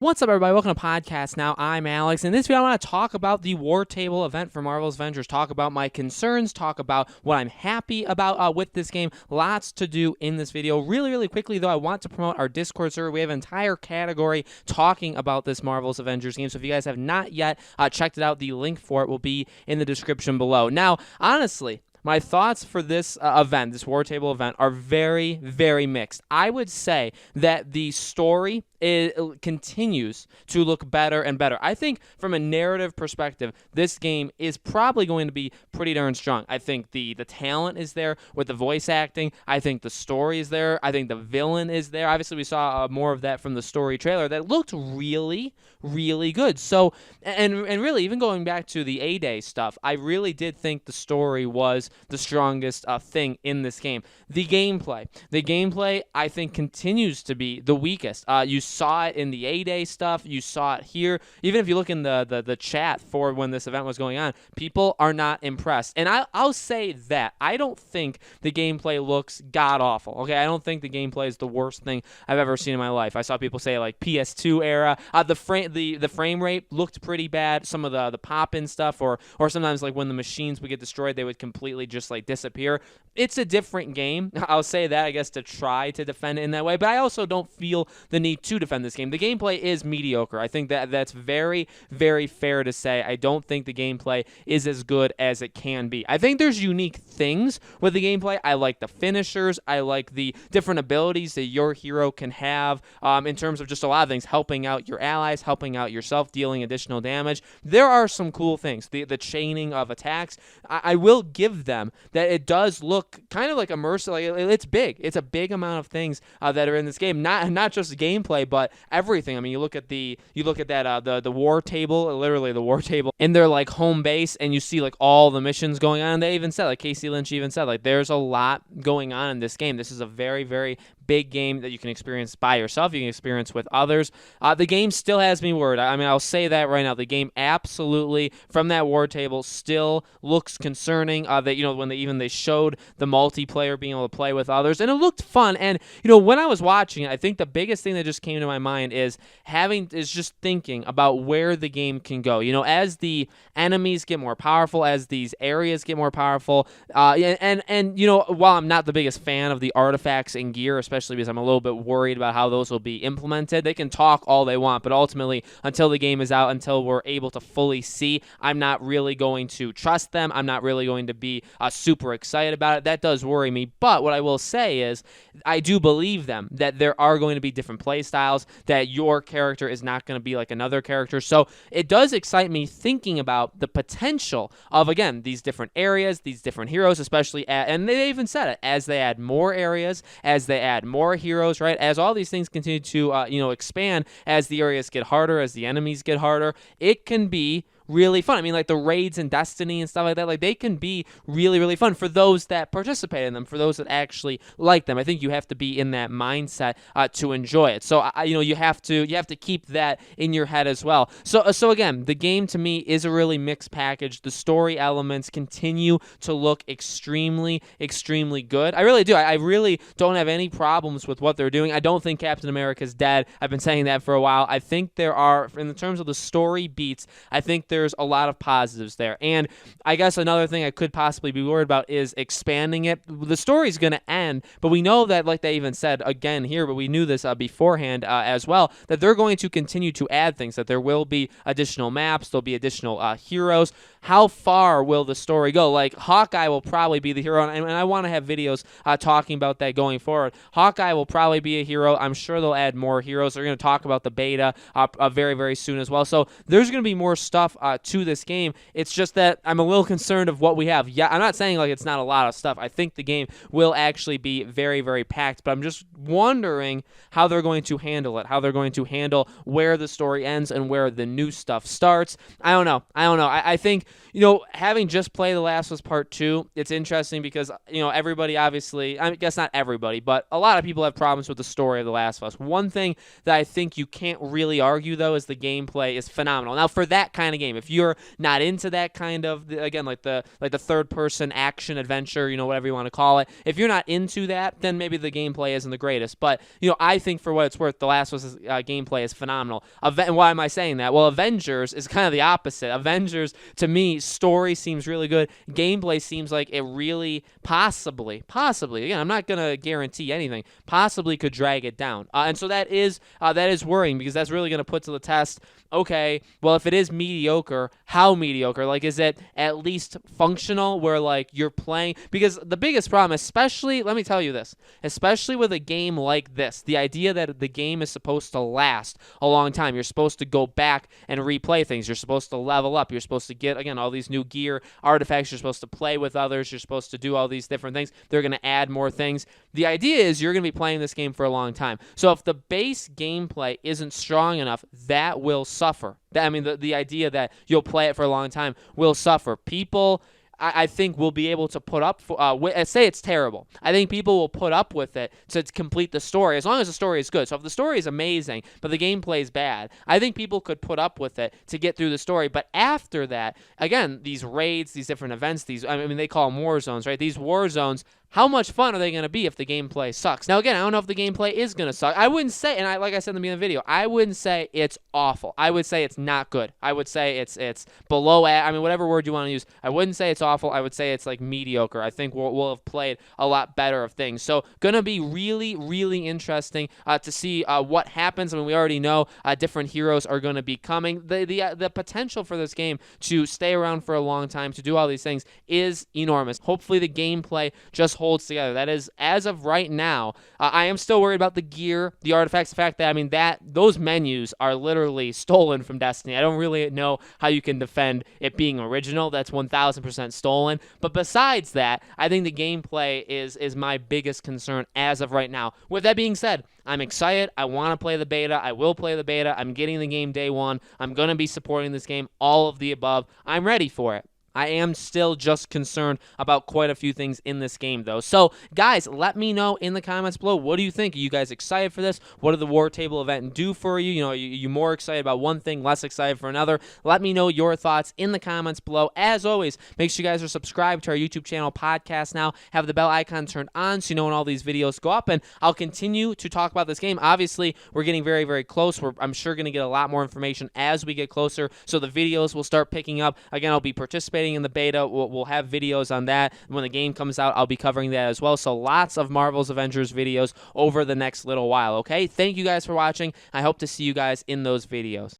What's up, everybody? Welcome to Podcast Now. I'm Alex. In this video, I want to talk about the War Table event for Marvel's Avengers, talk about my concerns, talk about what I'm happy about with this game. Lots to do in this video. Really quickly, though, I want to promote our Discord server. We have an entire category talking about this Marvel's Avengers game, so if you guys have not yet checked it out, the link for it will be in the description below. Now, honestly, my thoughts for this event, this War Table event, are very mixed. I would say that the story continues to look better and better. I think from a narrative perspective, this game is probably going to be pretty darn strong. I think the talent is there with the voice acting. I think the story is there. I think the villain is there. Obviously, we saw more of that from the story trailer that looked really good. So, and really, even going back to the A-Day stuff, I really did think the story was the strongest thing in this game. The gameplay, I think, continues to be the weakest. You saw it in the A-Day stuff. You saw it here. Even if you look in the chat for when this event was going on, people are not impressed. And I'll say that. I don't think the gameplay looks god-awful. Okay, I don't think the gameplay is the worst thing I've ever seen in my life. I saw people say, like, PS2 era. The frame rate looked pretty bad. Some of the pop-in stuff, or sometimes, like, when the machines would get destroyed, they would completely just, like, disappear. It's a different game. I'll say that, I guess, to try to defend it in that way. But I also don't feel the need to defend this game. The gameplay is mediocre. I think that's very fair to say. I don't think the gameplay is as good as it can be. I think there's unique things with the gameplay. I like the finishers. I like the different abilities that your hero can have in terms of just a lot of things, helping out your allies, helping out yourself, dealing additional damage. There are some cool things. The chaining of attacks, I will give them that it does look kind of like immersive. Like it's big. It's a big amount of things that are in this game. Not just gameplay, but everything. I mean, you look at that the war table, literally the war table in their like home base, and you see like all the missions going on. And they even said, like Casey Lynch even said, like there's a lot going on in this game. This is a very big game that you can experience by yourself. You can experience with others. The game still has me worried. I mean, I'll say that right now. The game absolutely, from that war table, still looks concerning. That when they showed the multiplayer, being able to play with others, and it looked fun. And when I was watching it, I think the biggest thing that just came to my mind is just thinking about where the game can go. As the enemies get more powerful, as these areas get more powerful, and while I'm not the biggest fan of the artifacts and gear, especially because I'm a little bit worried about how those will be implemented. They can talk all they want, but ultimately, until the game is out, until we're able to fully see, I'm not really going to trust them. I'm not really going to be super excited about it. That does worry me. But what I will say is, I do believe them that there are going to be different play styles, that your character is not going to be like another character. So it does excite me thinking about the potential of, again, these different areas, these different heroes, especially, and they even said it, as they add more areas, as they add more heroes, right? As all these things continue to, expand, as the areas get harder, as the enemies get harder, it can be really fun. I mean, like the raids in Destiny and stuff like that, like they can be really fun for those that participate in them, for those that actually like them. I think you have to be in that mindset to enjoy it. So you have to keep that in your head as well. So again, the game to me is a really mixed package. The story elements continue to look extremely good. I really do. I really don't have any problems with what they're doing. I don't think Captain America's dead. I've been saying that for a while. I think there are, in terms of the story beats, I think there's a lot of positives there. And I guess another thing I could possibly be worried about is expanding it. The story's going to end, but we know that, like they even said again here, but we knew this beforehand as well, that they're going to continue to add things, that there will be additional maps, there'll be additional heroes. How far will the story go? Like, Hawkeye will probably be the hero, and I want to have videos talking about that going forward. Hawkeye will probably be a hero. I'm sure they'll add more heroes. They're going to talk about the beta very soon as well. So there's going to be more stuff to this game. It's just that I'm a little concerned of what we have. Yeah, I'm not saying like it's not a lot of stuff. I think the game will actually be very packed, but I'm just wondering how they're going to handle it, how they're going to handle where the story ends and where the new stuff starts. I don't know. I think, having just played The Last of Us Part 2, it's interesting because, everybody obviously, I guess not everybody, but a lot of people have problems with the story of The Last of Us. One thing that I think you can't really argue, though, is the gameplay is phenomenal. Now, for that kind of game, If you're not into that kind of, again, like the third person action adventure, whatever you want to call it, if you're not into that, then maybe the gameplay isn't the greatest. But I think for what it's worth, The Last of Us gameplay is phenomenal. And why am I saying that? Well, Avengers is kind of the opposite. Avengers, to me, story seems really good. Gameplay seems like it really possibly, again, I'm not gonna guarantee anything, possibly could drag it down. And so that is worrying, because that's really gonna put to the test, okay, well, if it is mediocre, how mediocre? Like, is it at least functional where, like, you're playing? Because the biggest problem, especially, let me tell you this, especially with a game like this, the idea that the game is supposed to last a long time. You're supposed to go back and replay things. You're supposed to level up. You're supposed to get, again, all these new gear, artifacts. You're supposed to play with others. You're supposed to do all these different things. They're going to add more things. The idea is you're going to be playing this game for a long time. So if the base gameplay isn't strong enough, that will suffer. The idea that you'll play it for a long time will suffer. People, I think, will be able to put up, say it's terrible. I think people will put up with it to complete the story, as long as the story is good. So if the story is amazing, but the gameplay is bad, I think people could put up with it to get through the story. But after that, again, these raids, these different events, they call them war zones, right? These war zones, how much fun are they going to be if the gameplay sucks? Now, again, I don't know if the gameplay is going to suck. I wouldn't say, and like I said in the beginning of the video, I wouldn't say it's awful. I would say it's not good. I would say it's below, whatever word you want to use. I wouldn't say it's awful. I would say it's like mediocre. I think we'll have played a lot better of things. So, going to be really, really interesting to see what happens. We already know different heroes are going to be coming. The potential for this game to stay around for a long time, to do all these things, is enormous. Hopefully, the gameplay just holds together. That is, as of right now, I am still worried about the gear, the artifacts, the fact that, those menus are literally stolen from Destiny. I don't really know how you can defend it being original. That's 1,000% stolen. But besides that, I think the gameplay is my biggest concern as of right now. With that being said, I'm excited. I want to play the beta. I will play the beta. I'm getting the game day one. I'm going to be supporting this game. All of the above. I'm ready for it. I am still just concerned about quite a few things in this game, though. So, guys, let me know in the comments below. What do you think? Are you guys excited for this? What did the War Table event do for you? Are you more excited about one thing, less excited for another? Let me know your thoughts in the comments below. As always, make sure you guys are subscribed to our YouTube channel, Podcast Now. Have the bell icon turned on so you know when all these videos go up, and I'll continue to talk about this game. Obviously, we're getting very, very close. I'm sure going to get a lot more information as we get closer, so the videos will start picking up. Again, I'll be participating in the beta. We'll have videos on that. When the game comes out, I'll be covering that as well. So lots of Marvel's Avengers videos over the next little while, okay? Thank you guys for watching. I hope to see you guys in those videos.